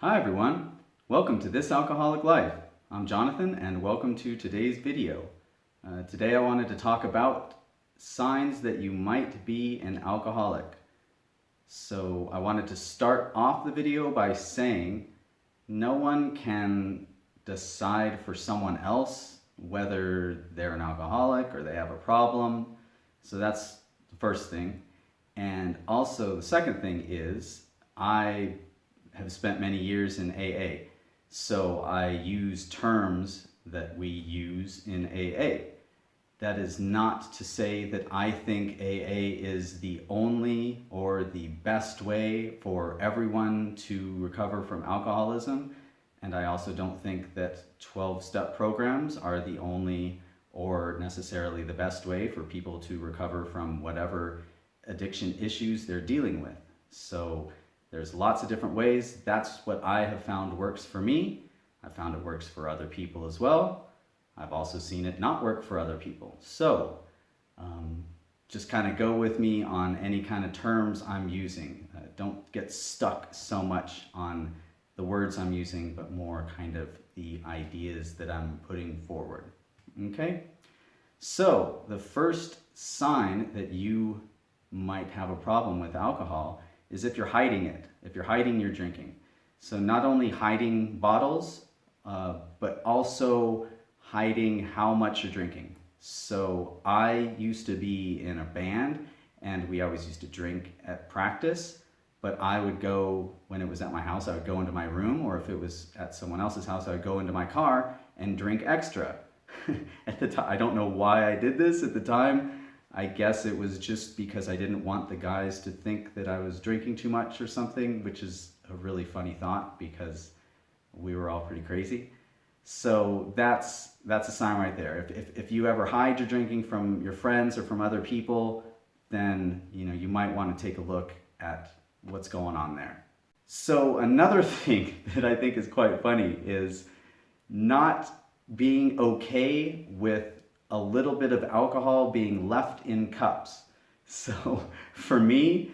Hi everyone, welcome to This Alcoholic Life. I'm Jonathan and welcome to today's video. Today I wanted to talk about signs that you might be an alcoholic. So I wanted to start off the video by saying no one can decide for someone else whether they're an alcoholic or they have a problem. So that's the first thing. And also the second thing is I have spent many years in AA. So I use terms that we use in AA. That is not to say that I think AA is the only or the best way for everyone to recover from alcoholism. And I also don't think that 12-step programs are the only or necessarily the best way for people to recover from whatever addiction issues they're dealing with. So there's lots of different ways. That's what I have found works for me. I found it works for other people as well. I've also seen it not work for other people. So just kind of go with me on any kind of terms I'm using. Don't get stuck so much on the words I'm using, but more kind of the ideas that I'm putting forward. Okay? So the first sign that you might have a problem with alcohol is if you're hiding it, if you're hiding your drinking. So not only hiding bottles, but also hiding how much you're drinking. So I used to be in a band and we always used to drink at practice, but I would go, when it was at my house, I would go into my room, or if it was at someone else's house, I would go into my car and drink extra. At the time, I don't know why I did this at the time. I guess it was just because I didn't want the guys to think that I was drinking too much or something, which is a really funny thought because we were all pretty crazy. So that's a sign right there. If you ever hide your drinking from your friends or from other people, then you might want to take a look at what's going on there. So another thing that I think is quite funny is not being okay with a little bit of alcohol being left in cups. So for me,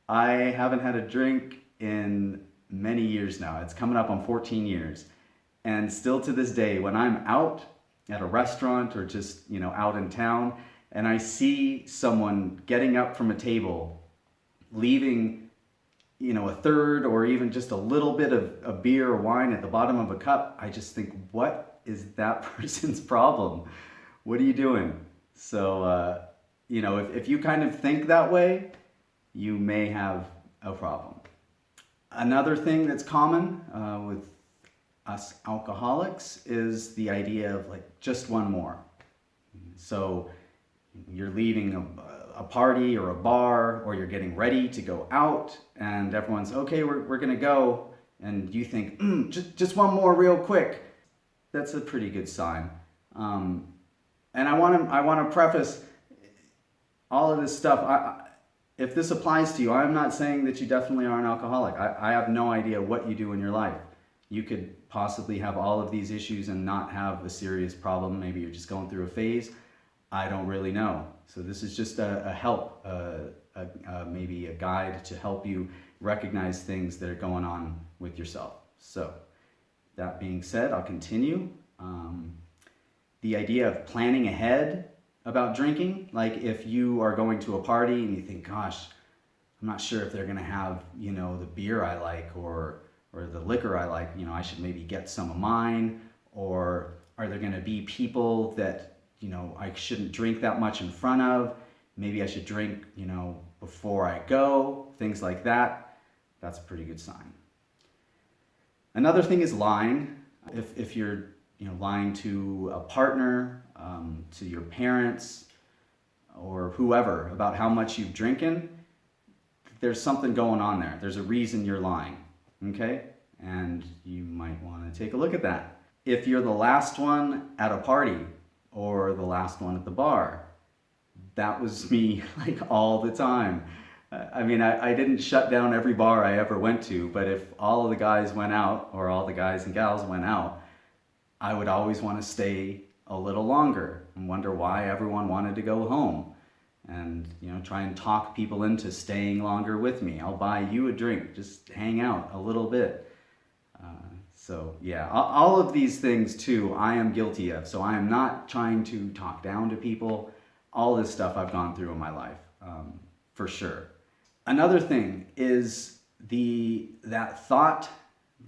I haven't had a drink in many years now. It's coming up on 14 years. And still to this day, when I'm out at a restaurant or just, out in town, and I see someone getting up from a table, leaving, a third or even just a little bit of a beer or wine at the bottom of a cup, I just think, what is that person's problem? What are you doing? So, if you kind of think that way, you may have a problem. Another thing that's common with us alcoholics is the idea of just one more. So you're leaving a party or a bar, or you're getting ready to go out and everyone's, okay, we're gonna go. And you think, just one more real quick. That's a pretty good sign. And I want to preface all of this stuff. If this applies to you, I'm not saying that you definitely are an alcoholic. I have no idea what you do in your life. You could possibly have all of these issues and not have a serious problem. Maybe you're just going through a phase. I don't really know. So this is just a help, maybe a guide to help you recognize things that are going on with yourself. So that being said, I'll continue. The idea of planning ahead about drinking, like if you are going to a party and you think, gosh, I'm not sure if they're going to have, the beer I like or the liquor I like, I should maybe get some of mine, or are there going to be people that, I shouldn't drink that much in front of? Maybe I should drink, before I go, things like that. That's a pretty good sign. Another thing is lying. If you're lying to a partner, to your parents, or whoever about how much you've drinking, there's something going on there. There's a reason you're lying, okay? And you might want to take a look at that. If you're the last one at a party or the last one at the bar, that was me all the time. I didn't shut down every bar I ever went to, but if all of the guys went out, or all the guys and gals went out, I would always want to stay a little longer and wonder why everyone wanted to go home, and try and talk people into staying longer with me. I'll buy you a drink, just hang out a little bit. So yeah, all of these things too, I am guilty of. So I am not trying to talk down to people. All this stuff I've gone through in my life, for sure. Another thing is that thought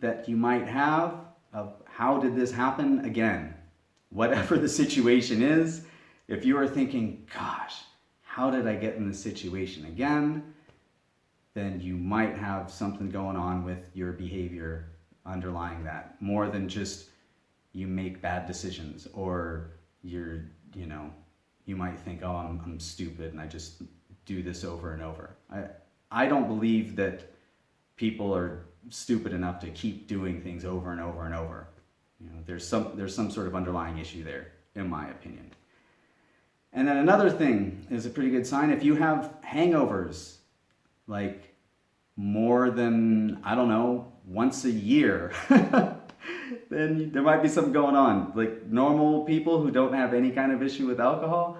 that you might have of how did this happen again? Whatever the situation is, if you are thinking, gosh, how did I get in this situation again? Then you might have something going on with your behavior underlying that, more than just you make bad decisions, or you might think, oh, I'm stupid and I just do this over and over. I don't believe that people are stupid enough to keep doing things over and over and over. There's some sort of underlying issue there, in my opinion. And then another thing is a pretty good sign. If you have hangovers, like more than, I don't know, once a year, then there might be something going on. Like normal people who don't have any kind of issue with alcohol,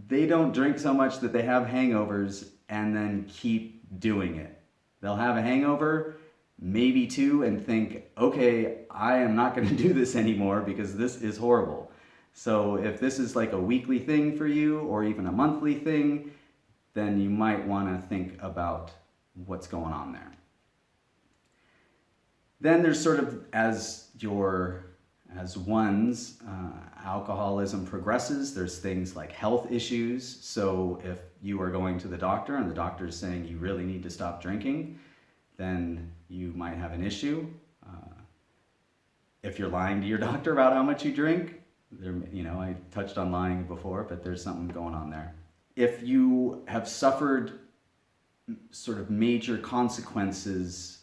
they don't drink so much that they have hangovers and then keep doing it. They'll have a hangover, maybe two, and think, okay, I am not going to do this anymore because this is horrible. So if this is like a weekly thing for you or even a monthly thing, then you might want to think about what's going on there. Then there's sort of, as one's alcoholism progresses, there's things like health issues. So if you are going to the doctor and the doctor is saying you really need to stop drinking, then you might have an issue. If you're lying to your doctor about how much you drink, I touched on lying before, but there's something going on there. If you have suffered sort of major consequences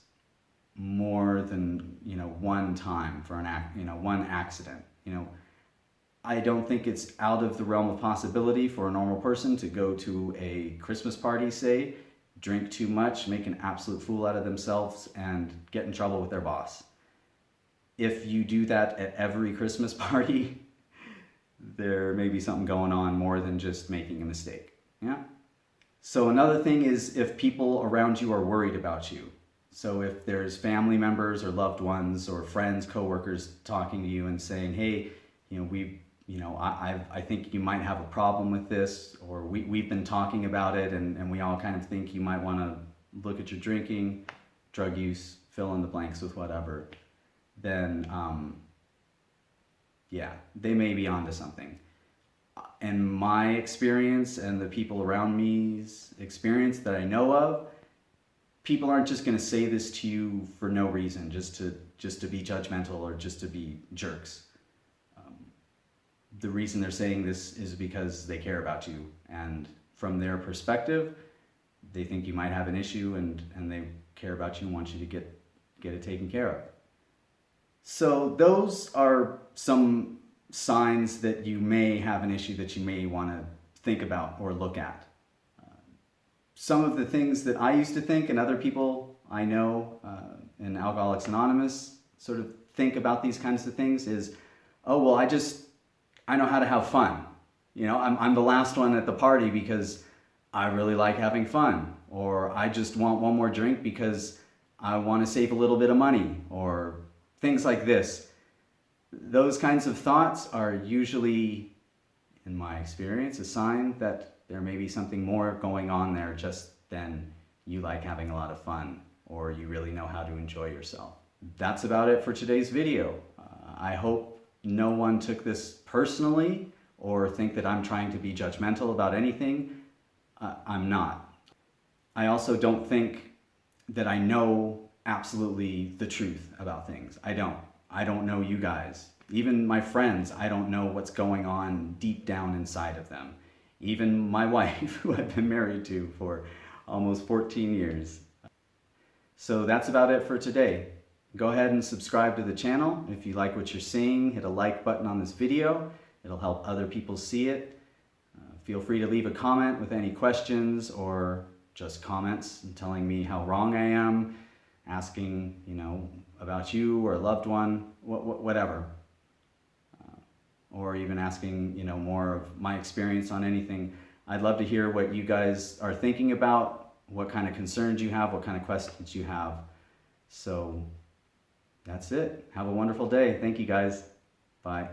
more than one time for one accident, I don't think it's out of the realm of possibility for a normal person to go to a Christmas party, say, drink too much, make an absolute fool out of themselves, and get in trouble with their boss. If you do that at every Christmas party, there may be something going on more than just making a mistake. Yeah. So another thing is if people around you are worried about you. So if there's family members or loved ones or friends, coworkers talking to you and saying, hey, I think you might have a problem with this, or we've been talking about it and we all kind of think you might want to look at your drinking, drug use, fill in the blanks with whatever, then they may be onto something. In my experience and the people around me's experience that I know of, people aren't just going to say this to you for no reason, just to be judgmental or just to be jerks. The reason they're saying this is because they care about you, and from their perspective, they think you might have an issue and they care about you and want you to get it taken care of. So those are some signs that you may have an issue that you may want to think about or look at. Some of the things that I used to think and other people I know in Alcoholics Anonymous sort of think about these kinds of things is, oh, well, I know how to have fun. I'm the last one at the party because I really like having fun, or I just want one more drink because I want to save a little bit of money, or things like this. Those kinds of thoughts are usually, in my experience, a sign that there may be something more going on there just than you like having a lot of fun or you really know how to enjoy yourself. That's about it for today's video. I hope no one took this personally or think that I'm trying to be judgmental about anything. I'm not. I also don't think that I know absolutely the truth about things. I don't know you guys. Even my friends, I don't know what's going on deep down inside of them. Even my wife, who I've been married to for almost 14 years. So that's about it for today. Go ahead and subscribe to the channel. If you like what you're seeing, hit a like button on this video. It'll help other people see it. Feel free to leave a comment with any questions or just comments telling me how wrong I am, asking, about you or a loved one, whatever. Or even asking, more of my experience on anything. I'd love to hear what you guys are thinking about, what kind of concerns you have, what kind of questions you have. So That's it. Have a wonderful day. Thank you guys. Bye.